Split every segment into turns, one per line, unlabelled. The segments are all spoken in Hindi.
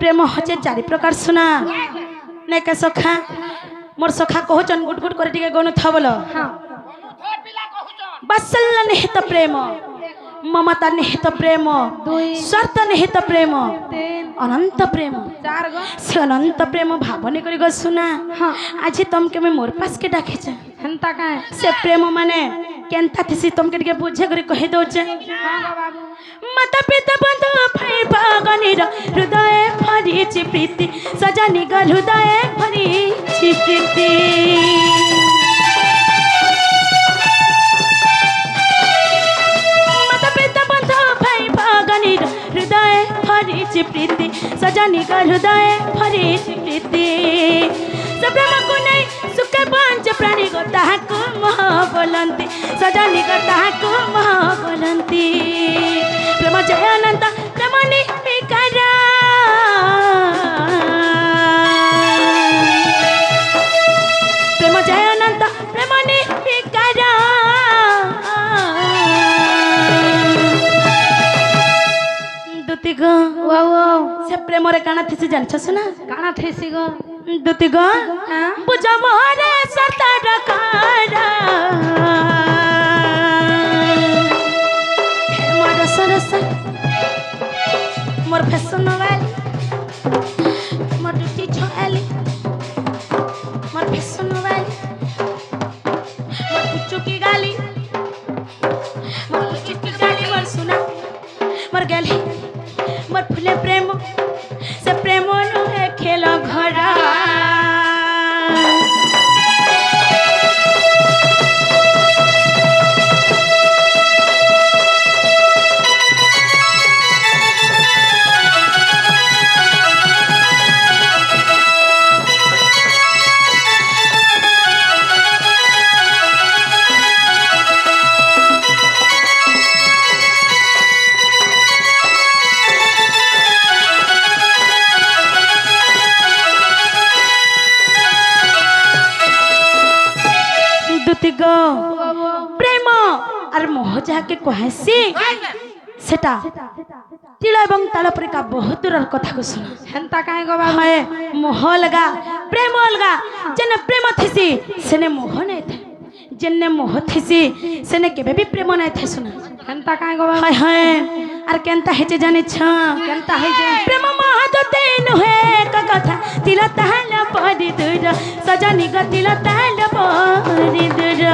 प्रेम हचे चारि प्रकार सुना ने के सखा मोर सखा कहचन गुट गुट करे टिके गनु था बोलो
हां
बत्सल्य निहित प्रेम ममता निहित प्रेम स्वार्थ निहित प्रेम अनंत प्रेम से अनंत प्रेम भावने करी गो सुना आज तुम के मैं मोर पास के डाके छ
हंता का
से प्रेम माने केनता थिसी तुम के बुझे करी कहि दो छ माता पिता बंधु भाई भागनीर हृदय भरी छि प्रीति सजनी ग हृदय भरी छि प्रीति हृदय भरी छि प्रीति सजनी का हृदय भरी छि प्रीति प्रेम को नहीं सुख पंच प्राणी को ताहाको मह बोलंती सजनी को ताहाको मह बोलंती प्रेम जय अनंत प्रेम निर्विकार प्रेम जय अनंत प्रेम निर्विकार दुती गो से प्रेम रे काना थिसी जानछ सुना
काना थेसी गो
दुती गो बुझ मोरे सरता रखारा मोर सरस मोर फैशन वाली मोर दुती छोली मोर फैशन वाली मोर कुचू की गाली मोर सुना मोर गाली मोर फुले प्रेम से प्रेम नुहे खेल घर प्रेम और मोह जाके कहसी सेटा तिल एवं ताल परिका बहुत दूर कथा को सुन
हंता काहे गो बाबू
है मोह लगा प्रेम लगा जने प्रेम थिसी सेने मोह नहीं थे जने मोह थिसी सेने केबे भी प्रेम नहीं थे सुना
हंता काहे गो बाबू
हाय हाय आर केनता हेचे जाने छ
केनता है जे
प्रेम महादते नुहे का कथा तिल ताल परि दूर सजनी ग तिल ताल परि दूर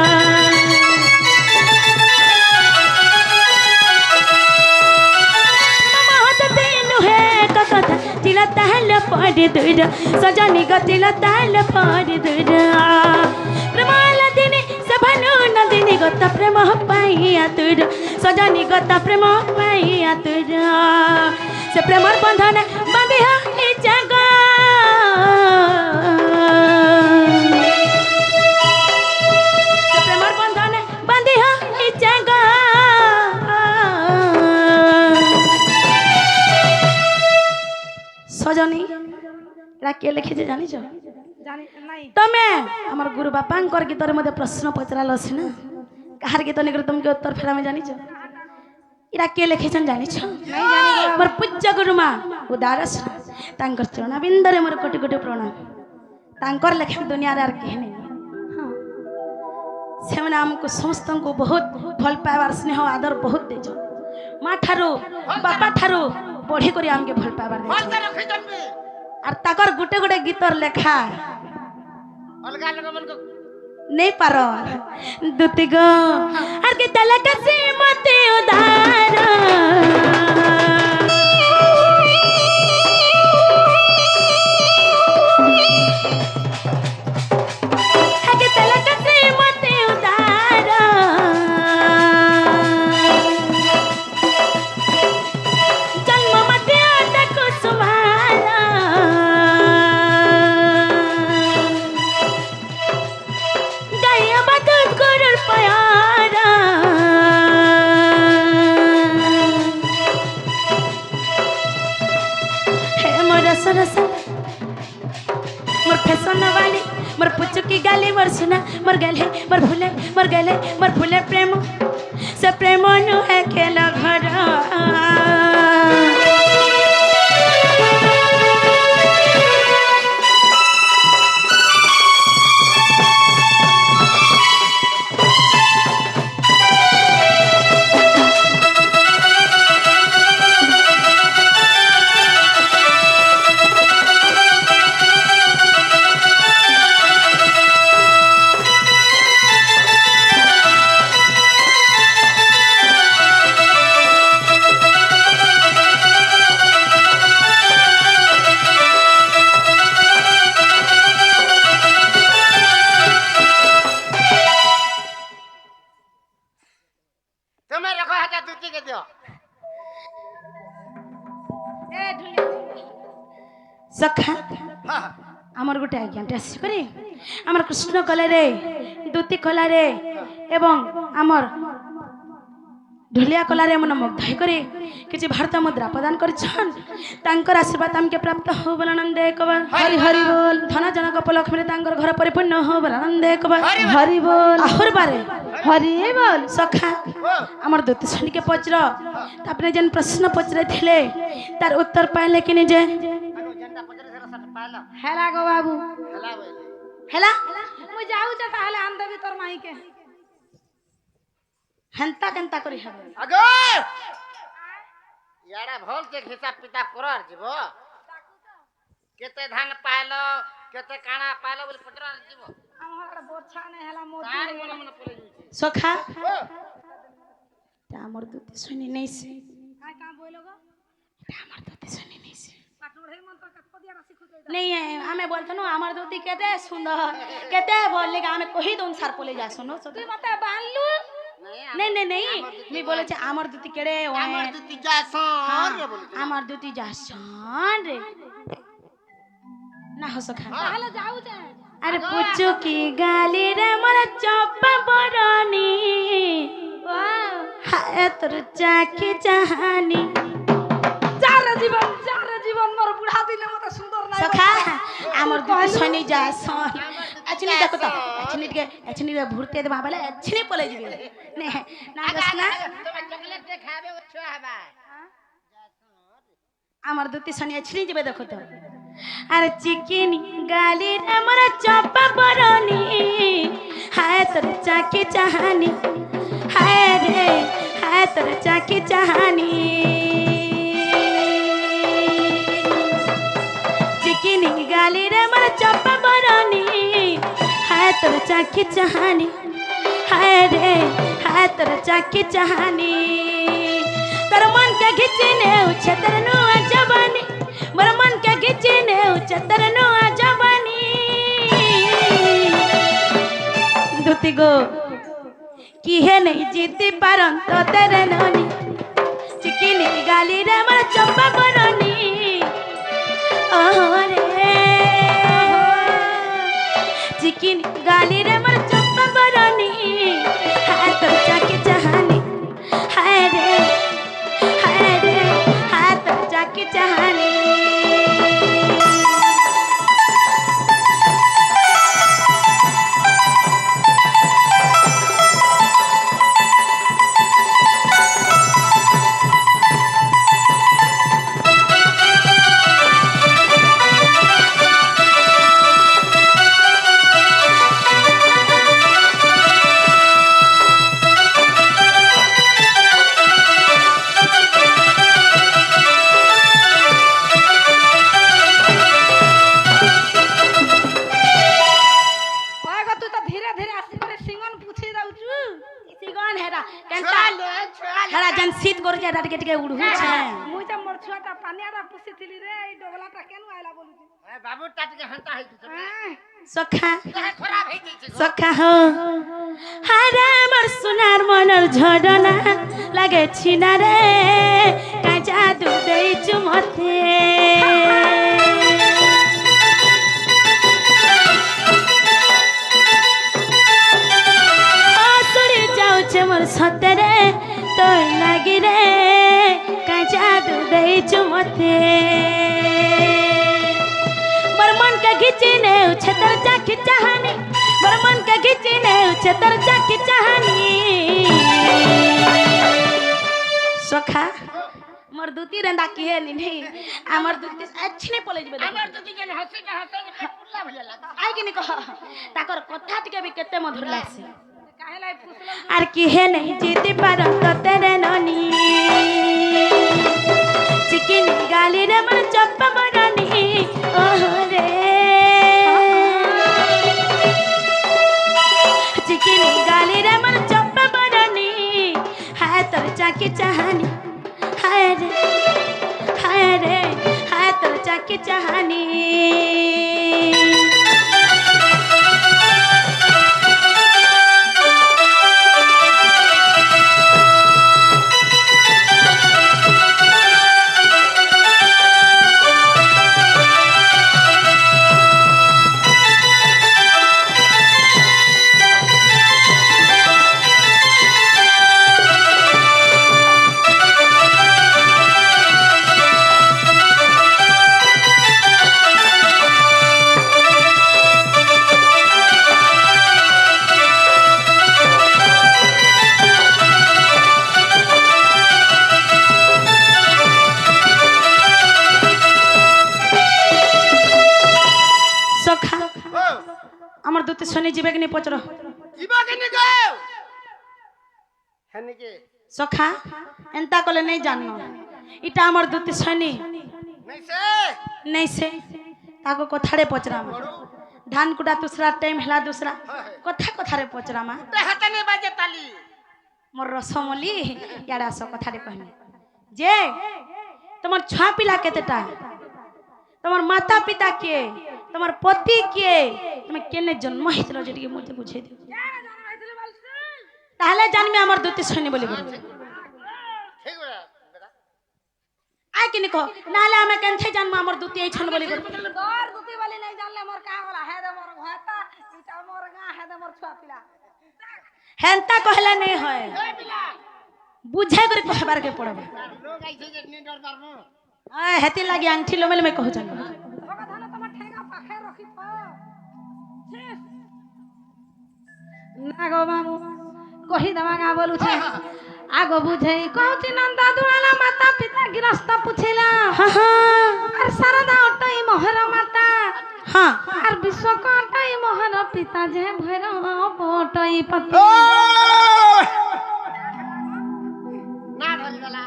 तिल ताल परि दूर सजनी ग तिल ताल परि दूर प्रेमाल दिने सभनु नदिनी गत प्रेम पाइया तुर सजनी गत प्रेम पाइया तुर से प्रेमर बंधन बांधे हे जगा से प्रेमर बंधन बांधे हे जगा सजनी के लिखे जानी
जानी नहीं
तमे हमर गुरु बापांकर गीत रे मते प्रश्न पचराल छी ना कहार गीत निकर तुमके उत्तर फेरा में जानी छ इरा के लिखे जानी छ
नहीं जानी
मोर पूज्य गुरुमा उदारस तांकर चरण बिंद रे मोर कोटि कोटि प्रणाम तांकर लेखे दुनिया रे आर के नहीं से माने हमको समस्त को बहुत भल पाइबार स्नेह आदर बहुत देजो माँ ठारू बापा ठारू बढ़ी करी हमके भल पाइबार और ताकर गुटे गुटे गीतर लेखा
अलगा अलगा मन को
नहीं पारो दुती गो आर के तलक से मते उधार आके तलक से मते उधार जन्म मते तक सुमारा गया बदत गुरुर प्यारा हे मोर सरस मोर फैशन वाली मोर पुचुकी गाली मोर सुना मोर गले मोर फूले प्रेम से प्रेम नु है खेल घर
के दियो
ए ढुलिया
सखा
हां
আমার গোটে আজ্ঞাটা আসিপারে আমার কৃষ্ণ কলারে দুতি কলারে এবং আমার ঢুলিয়া কলারে মন মুগ্ধ করে কিছু ভারত মুদ্রা প্রদান করছন তাঙ্কর আশীর্বাদ আমকে প্রাপ্ত হো বল আনন্দে কবা
হরি হরি বল
ধন জনক উপলক্ষে তাঙ্কর ঘর পরিপূর্ণ হো বল আনন্দে কবা
হরি বল
আহুর বারে
হরি বল
সখা আমার দুতি শনিকে পচর আপনি যেন প্রশ্ন পচরে থিলে তার উত্তর পাইলে কি নিজে
झंडा पचरे से रसट पाला
হেলা গো বাবু
हला बोले
হেলা
মুই যাউছে তাহলে আন দেবি তোর মাইকে
হেন্তা কেন্তা করি হবে
अगो यारा भोल के हिसाब किताब करर जीवो केते धान पाइलो केते काना पाइलो बोले पचरा जीवो
আমার বোরছা নে হেলা মোদি
तार मन मन पले जुची
সখা তা আমার দুতি শুনি নেইছে
কাই কা বইলো গো
এটা আমার দুতি শুনি নেইছে
পাটুড়ে মন তো কাট দিয়া রাশি খুঁজে
নেই আমি বলতনু আমার দুতি কেতে সুন্দর কেতে বললে আমি কহি দউন সার পলে যা শুনো
তুই মতে বানলু
नहीं नहीं नहीं मैं बोले छे আমার দুতি কেড়ে
আমার দুটি যাসন রে বলে
আমার দুতি যাসন রে না হস খা
তাহলে যাউছে
আরে পুচু কি গালি রে মোর চপা বরনি হায় তোর চাকি চাহানি
চার জীবন মোর বুড়া দিলে মতে সুন্দর নাই
সখা আমার দুতি শনি যাসন আছনি দেখো তো আছনি রে ভুরতে দে বাবালে আছনি পলে যাবে নে না গস না
তুমি চকলেট তে খাবে ও ছোয়া হবা
আমার দুতি শনি আছনি যাবে দেখো তো আরে চিকেনি গালি রে মোর চপা বরনি হায় তোর চাকি চাহানি হায় রে হায় তোর চাকি চাহানি চিকেনি গালি রে মোর চপা বরনি হায় তোর চাকি চাহানি হায় রে হায় তোর চাকি চাহানি তোর মন के घिचने उछे तर नुआ जवानी मोर मन के घिचने उछे तर नुआ जवानी दुती गो की है नहीं जीती पारन तो तेरे ननी चिकिनी गाली रे मोर चप्पा बननी ओहो रे चिकिनी गाली रे मोर चप्पा बननी हाय तो चाकी चाहानी हाय रे हाथ जाके चाहनी
ওই গো তুই তো ধীরে ধীরে আসি করে সিঙ্গন পুছি যাউছু
সিগন হেরা কেনতা হেরা জন শীত করে যা রাত কেটে উড়ু আছে
মুই তো মোর ছুয়াটা পানিয়াটা পুছিছিলি রে এই ডগলাটা কেন আইলা বলুছি
ए बाबू टाटके हंता है तू
সখা
खराब है जैसे
সখা হো হারা আমার সোনার মনের ঝড়না লাগে ছিনা রে কাঁচা দুধ দেইছু মতে আসুরি যাউছে মোর সতেরে তোর লাগি রে কাঁচা দুধ দেইছু মতে मोर मन का घिचने उछे तर जाकी चाहनी मोर मन का घिचने उछे तर जाकी चाहनी सखा मोर दूती रंदा की है नहीं हमर दूती अच्छने पले जबे
हमर तो दिके हंसी के पुल्ला भले लगा
आइ कि नहीं कह ताकर कथा टिके भी केते मधुर लागसे
काहे लाई पुछलो
आर की है नहीं जीती पारन तो तेरे ननी चिकन गाली रे मन चप्पा बननी ओह रे चिकन गाली रे मन चप्पा बननी हाय तर चाकी चाहनी हाय रे हाय तर चाकी चाहनी ଯିବେ କି ନି ପଚର
ଯିବ କି ନି ଗো ହେନି କି
ସଖା ଏନ୍ତା କଲେ ନେଇ ଜାନ ଇଟା ଆମର ଦୁତି ସୈନି
ନାଇଁ ସେ
ତାକୁ କଥାରେ ପଚରାମା ଧାନ କୁଟା ଦୁସରା ଟାଇମ ହେଲା ଦୁସରା କଥାରେ ପଚରାମା
ତେ ହାତ ନେ ବାଜେ ତାଲି
मोर रसमली यार आस कथारे कहनी जे तुम छुआ पिला केतेटा तुम माता पिता किए तुम पति किए तुम केने जन्म हेतलो जे टिके मते बुझे दियो ताहले जानमी हमर दुती सैनी बोली बोल
ठीक बा बेटा
आय किने कह नाले हमें केनथे जन्म हमर दुती आई छन बोली बोल
तोर दुती वाली नहीं जानले मोर का होला हे दे मोर घाता इटा मोर गा हे दे मोर छुआ पिला
हेंता कहला नहीं होय
ए पिला
बुझे कर कहबार के पड़बे
लोग आइसे जे नी डर मारमु
आ हेती लागी अंगठी लोमेल में कहू जन
धोका धन तम ठेगा पाखे रखी थ ना गो मामू कहि दवा गा बोलू छे आगो बुझे कहउची नंदा दुलाला माता पिता गिरस्त पुछिला
हां हां
और शारदा अटई मोहर माता
हां
और विश्व कटई मोहर पिता जे भैरव बटई पति
ना धरि गला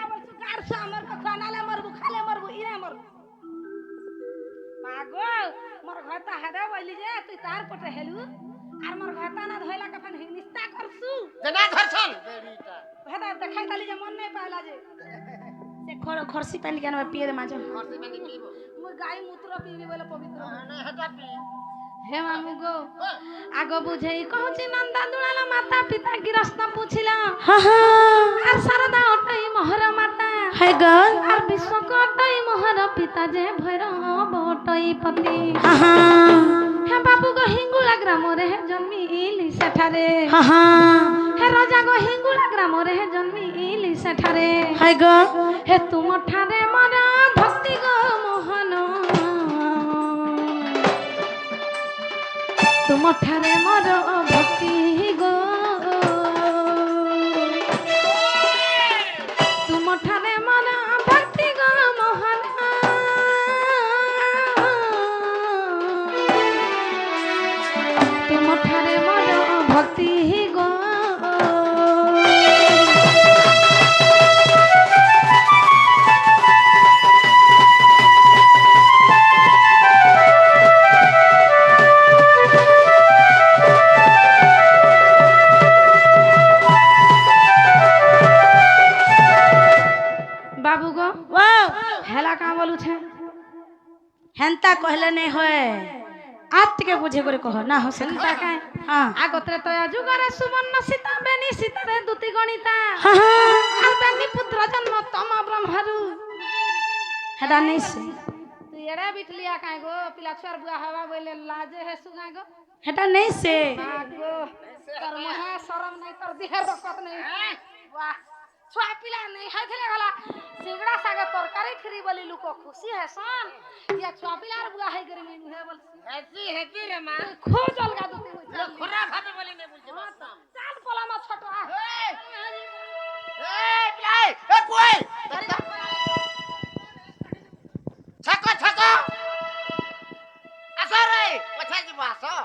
बोल सुकार से हमर को खानाले मरबू खाले मरबू इरे मरबू पागो मोर घता हेदा बोली जे तू तार पटे हेलू आर मोर घता ना धइला के फन निस्ता करसु
जना धरछन बेरीटा
हेदा देखाई ताली जे मन नहीं पाला जे
से खरसी पानी केन पिए दे माजो
खर्ची में नी पीबो
मु गाय मूत्र पीबी बोले पवित्र
ना हटा पी
हे मामू गो आगो बुझेई कहूची नंदा दुलाला माता पिता गिरस्त पुछिला
हां हां
आर शारदा अटई मोहर माता
हाय गल
आर विश्व कटई मोहर पिता जे भैरव बटई पति
हां हां
हे बाबू गो हिंगुला ग्राम रे जन्मिली सेठारे
हां हां
हे राजा गो हिंगुला ग्राम रे जन्मिली सेठारे
हाय गल
हे तुम ठारे मरा भक्ति गो मोहन तुम ठारे मर भक्ति गो तुम ठारे मर भक्ति गो मोहन तुम ठारे मर भक्ति गो बाबू गो
वाओ
हेला का बोलू छे
हेंता कहले नहीं होय आप के बुझे करे कह ना हो सकता
हेंता काए
हां
आगोत्रे तो जुगरे सुवर्ण सीता बेनी सीता रे दुति गणिता
हां हां
आर बेनी पुत्र जन्म तम ब्रह्मरु
हेदा नहीं से
तू एड़ा बिटलिया काए गो पिला छोर बुआ हवा बोले लाजे है सुगा गो
हेदा नहीं से
आगो तर महा शरम नहीं तर देह रकत नहीं वाह छुआ पिला नहीं है थले गला सिंगड़ा सागे तरकारी खरी बोली लुको खुशी है सन ये छुआ पिला रे बुआ है करी मेनू है बोल
हेती रे मां
खो जलगा दुति होई
लो खरा भाबे बोली ने बुझे बात
चाल पोला मा छोटो
ए पिलाई ए कोई छको छको आसा रे पछा जीव आसो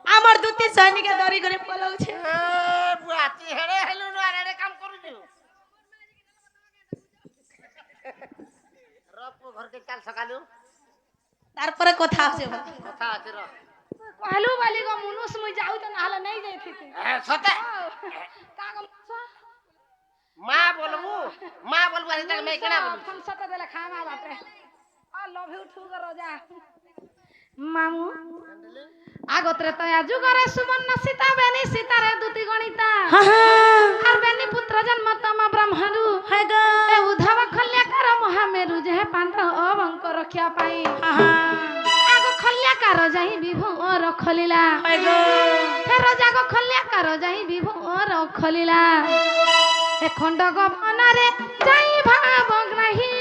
हमर दुती सैनी के दरी करे पलौ छे
ए बुआती हेड़े हेलु न आरे काम करू छु रपो घर के चाल सकालु
तार पर कथा आसे
कथा আছে র
कहलू वाली को मुनुस मुई जाऊ त नाले नहीं जाई थी
सते
का गम
मां बोलबू अरे तक मैं केना बोलू
हम सते देले खावा बाटे आ लव यू ठू कर जा मामू आगोत्रे तो जुगरे सुवर्ण सीता बेनी सीता रे दुति गणिता
हां हां
आर बेनी पुत्र जन्म तम ब्रह्मरु
हाय ग
ए उद्धव खल्याकार महामेरु जे पांडव अवंक रखिया पाई
हां हां
आगो खल्याकार जाई विभोर खलिला
हाय ग
फेर जागो खल्याकार जाई विभोर खलिला ए खंड गमन रे जाई भाव ग्रही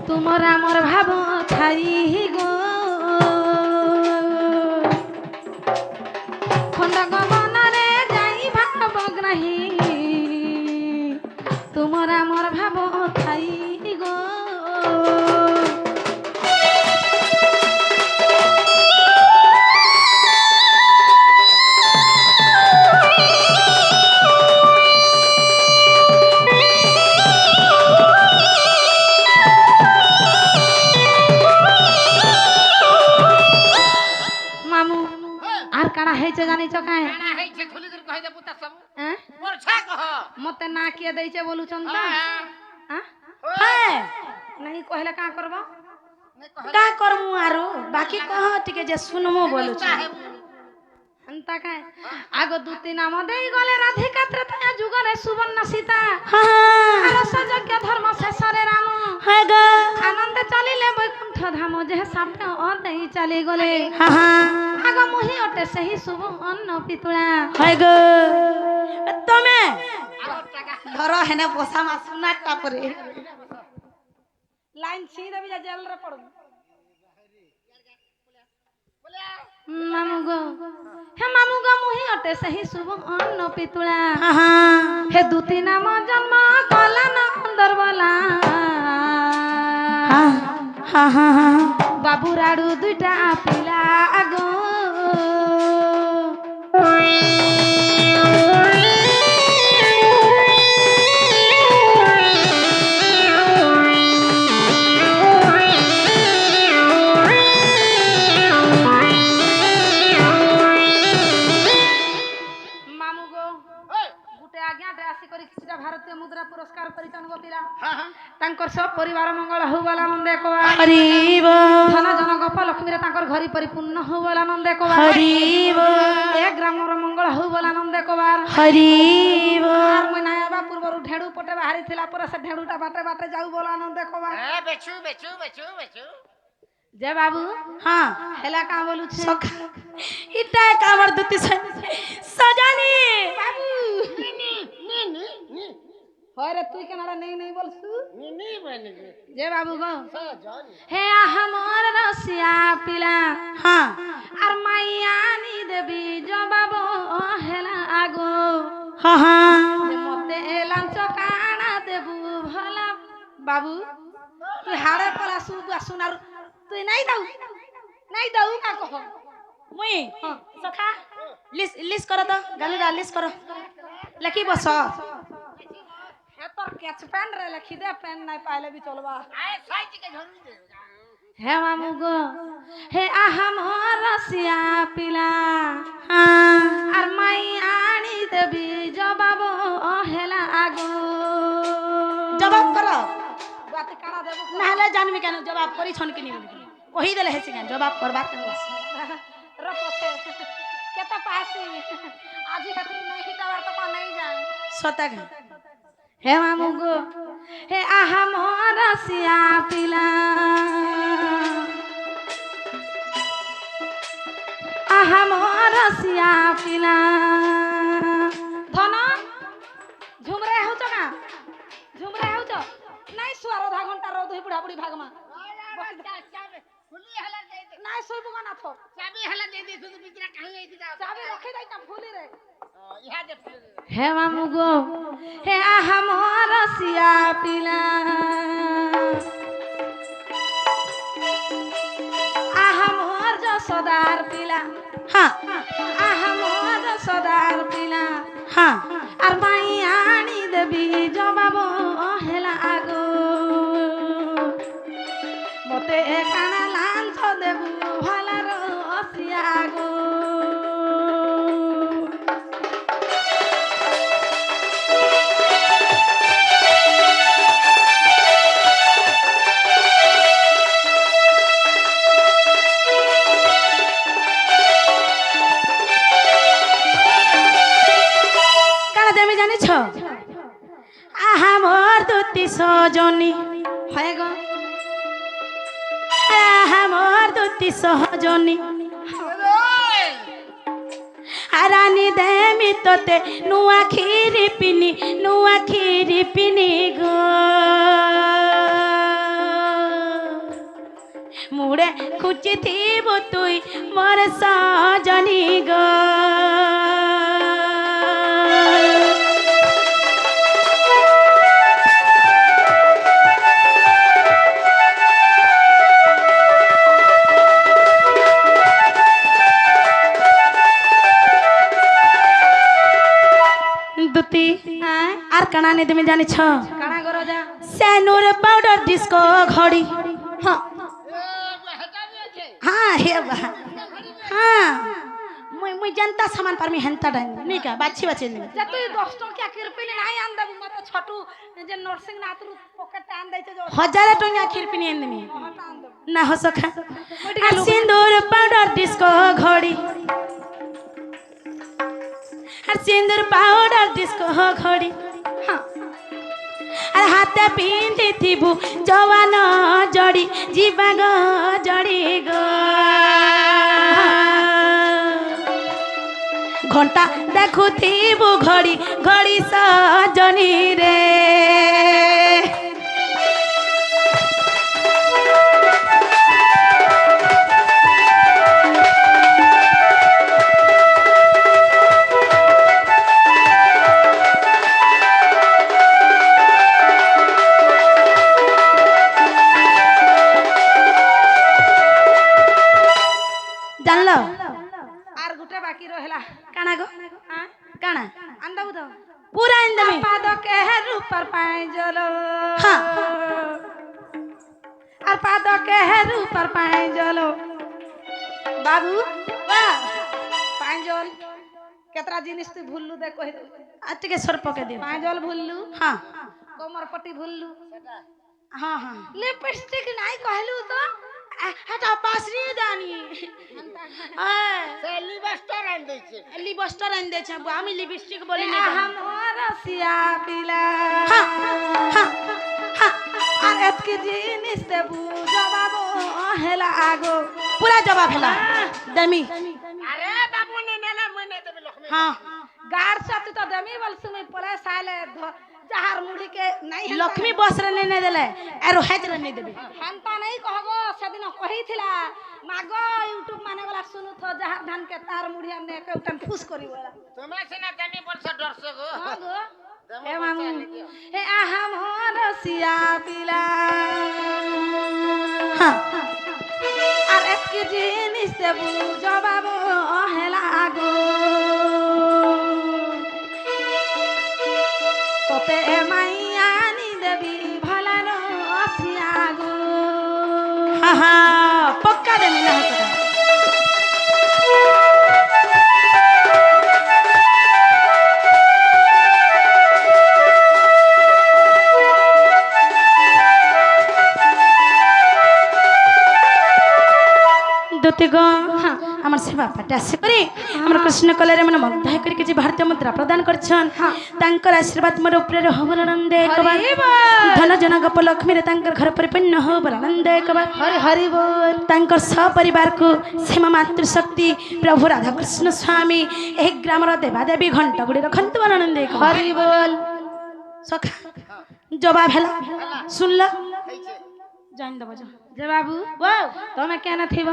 तुमरा मोर भाव छाई गो खंड गमन रे जाई भाव ग्रही ହେଇଛେ ଜାଣିଛ କାଏ
କାଣା ହେଇଛେ ଖୋଲି କରି କହି ଦେବୁ ତା ସବୁ
ଏଁ?
ମୋର ଛା କହ
ମତେ ନା କିଏ ଦେଇଛେ ବୋଲୁଛନ୍ ତ ଆଁ?
हाय
नहीं कहले का करबो
का करमु आरो बाकी कह टिके जे सुनमो बोलु छ
अंता का आगो दुती नाम देई गले राधिका त्रेता जुगरे सुवर्ण सीता
हां
आर सजज्ञ धर्म शेषरे राम
हाय ग
आनंद चलिले वैकुंठ धाम जे सापे अ देई चली गले
हां
आगो मुहि अटे सही शुभ अन्न पितुळा
हाय ग तमे
घर हेने पोसा मा सुनाटा परे लाइन सी देबी जा जेल रे पड़ू मामुगो हे मामुगो मुहि अटे सही शुभ अन्न पितुळा
हां
हे दुती नाम जन्म कला नंदर बला
हां हां
बाबू राडू दुईटा पिला आगो भारतीय मुद्रा पुरस्कार परिचन गोपिला तांकर सब परिवार मंगल हो बोला नंदे को
हरिब
धन जन गोप लक्ष्मी रे तांकर घरी परिपूर्ण हो बोला नंदे को
हरिब
एक ग्राम रो मंगल हो बोला नंदे को
हरिब
आर महीना आबा पूर्व ढेडू पटे बाहरी थिला पर से ढेडूटा बाटे बाटे जाऊ बोला नंदे को
ए बेचू बेचू बेचू बेचू
जे बाबू
हां
हेला का बोलू छे
सखा इटा कामर दुती सजानी
बाबू
नी नी नी नी
होय रे तू केनाडा नहीं नहीं बोलसु
नी नी बने
जे बाबू गो
जानी
हे हमर रसिया पिला
हां
आर माइया नी देबी जो बाबू हेला आगो
हां
जे मते लांच काना देबू भला बाबू तू हाड़े पला सुनार तू नहीं दऊ का कहो
मुई सखा लिस्ट करो तो गाली लिस्ट करो लकी बस
हे तोर कैच पेन रे लखी दे पेन नहीं पाइले भी चलबा
आए साइज के जरूरी दे
हे मामू गो हे आहा मोर रसिया पिला
हां
आर माई आनी देबी जवाब हेला आगो
जवाब करो
बात काना देबो
नाले जानबी केन जवाब करी छन कि नहीं वही देले हेसी केन जवाब करबा
रो पछे केता पासी आज खातिर नहीं हिटावर तो नहीं जाए
सतक
हे मामू गो हे आहा मोर रसिया पिला आहा मोर रसिया पिला धन झुमरे हो चका झुमरे हो च नहीं सुआर आधा घंटा रो दुई बुढ़ा बुढ़ी भागमा
खुली हला दे दे
नहीं सोई बुगा ना थो
चाबी हला दे दे तू बिचरा कहीं आई जा
चाबी रखे दाई का फूली रे
यहां दे
हे मामू गो हे आहा मोर रसिया पिला आहा मोर जसोदार पिला
हां
आहा मोर जसोदार पिला
हां
आर माई आनी देबी जवाब हेला आगो मते काना लांच देबू भला रसिया आगो
आहा मोर दुती सजनी
হয় গো
आहा मोर दुती सजनी आरानी देमी तोते नुआ खीरी पिनी गो मुड़े खुची थी तुई मोर सजनी गो आर कणा ने तुम जानी छ
কানা করো যা
सेनुर पाउडर डिस्को घड़ी हाँ हाँ हे बा हाँ मुई जनता सामान पर मी हेंता डाइन नहीं का बाछी बाछी नहीं
যে তুই 10 টঙ্কিয়া কিরপিলি নাই আন দেবু মতে ছোটু যে নরসিং নাথরু পকেট আন দেইছে যে
हजार टंगा खिरपिनी एंद में
হটা আন দেবু
ना हो सका আর सिंदूर पाउडर डिस्को घड़ी আর सिंदूर पाउडर डिस्को घड़ी हाँ আর হাতে পিন্ধি থিবু জওয়ান জড়ি জীবাগ জড়ি গো ঘন্টা দেখুথিবু ঘড়ি ঘড়ি সজনি রে জানলো
আর গুটে বাকি রহিলা
কানা গো
হ্যাঁ
কানা
আন দেবু তো
पूरा इंदमी
पाद के ऊपर पांजल
हाँ
और पाद के ऊपर पांजल बाबू
वाह
पांजल केतरा जिनिस तू भूललू दे कहि दे
आज के सर पके दे
पांजल भूललू
हाँ
कोमर पट्टी भूललू
हाँ हाँ
लिपस्टिक नहीं कहलू तो
हटा पासरी दानी
ସେ ଲିବଷ୍ଟର ଆଣି ଦେଇଛି
लिबस्टर आन दे छ हामी लिपस्टिक बोली
हम
नहीं
रसिया पिला
हाँ हाँ हाँ
और एतकी जिनिस दे जवाब हेला आगो
पूरा जवाब हैला दमी
আরে বাবু নে নেলে মই নে দেবে লক্ষ্মী
हाँ
गार साथ तो दमी बोल सुमे परे साले जहार मुड़ी के नहीं है
लक्ष्मी बस रे नहीं देले आरो हैज रे नहीं देबे
हंता नहीं कहबो सेदिन कही थिला मागो यूट्यूब माने वाला सुनु थो जहार धान के तार मुड़िया ने के उठन फुस करी वाला
তুমি সিনা জানি বলছ ডরছ গো
मागो ए मामू ए आहाम रसिया पिला
हाँ
আর এতকি জিনিস দেব জবাব হেলা আগো তোতে মাইয়া নি দেবি ভালানো আসিয়া গো
हाँ हाँ पक्का दमी ना हो सका দুতিগো আমার সেবা পাটা আসে করে আমার কৃষ্ণ কলারে মন মুগ্ধ হয়ে করে কিছু ভারতীয় মুদ্রা প্রদান করছন তাঙ্কর আশীর্বাদ মোর উপরে হবর আনন্দে একবার ধন জনক লক্ষ্মীরে তাঙ্কর ঘর পরিপূর্ণ হবর আনন্দে একবার
হরি হরি বল
তাঙ্কর সপরিবার কু সেমা মাতৃশক্তি প্রভু রাধা কৃষ্ণ স্বামী এই গ্রামর দেবাদেবী ঘণ্টা গুড়ি রখন্তু আনন্দে
হরি বল
সখা জবাব হেলা শুনলা
হইছে
জান দেব যা
যে বাবু
ওয়াও
তুমি কেন থিব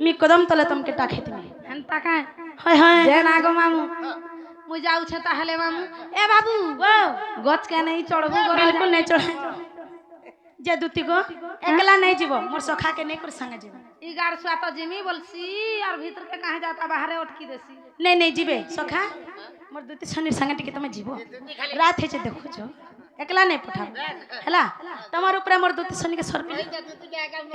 मी कदम तले तुमके टाखे तुम्हें
হেনতা কায়
हाय हाय
যে না গো মামু মুই যাউছে তাহলে মামু এ বাবু
वाओ
গছ কে নেই চড়বু
बिल्कुल नहीं चढ़ जे दूती को एकला नहीं जीव मोर सखा के नहीं कर संग जीव
इ गार सुआ तो जिमी बोलसी और भीतर के कहां जाता बाहरे उठकी देसी
नहीं नहीं जीवे सखा मोर दूती सनी संग टिके तुम जीव रात है जे देखो जो एकला नहीं पठा हला तमार ऊपर मोर दूती सनी के सर पे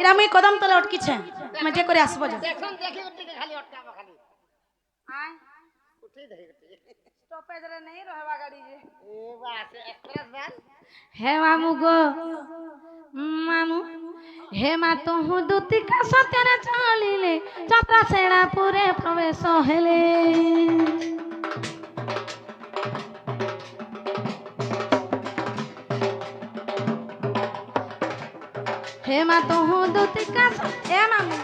इरा मैं कदम तले अटकी छे मैं जे करे आसबो जो
দেখুন দেখি উঠি খালি অটকাবো খালি
आय
উঠি দেই
स्टॉपेज रे नहीं रहबा गाड़ी जे
এ বাস এক্সপ্রেস ভ্যান
हे मामू गो मामू हे मा तोहु दुती का सत्यरे चालिले चत्रा सेना पूरे प्रवेश हेले हे मा तोहु दुती का ए मामू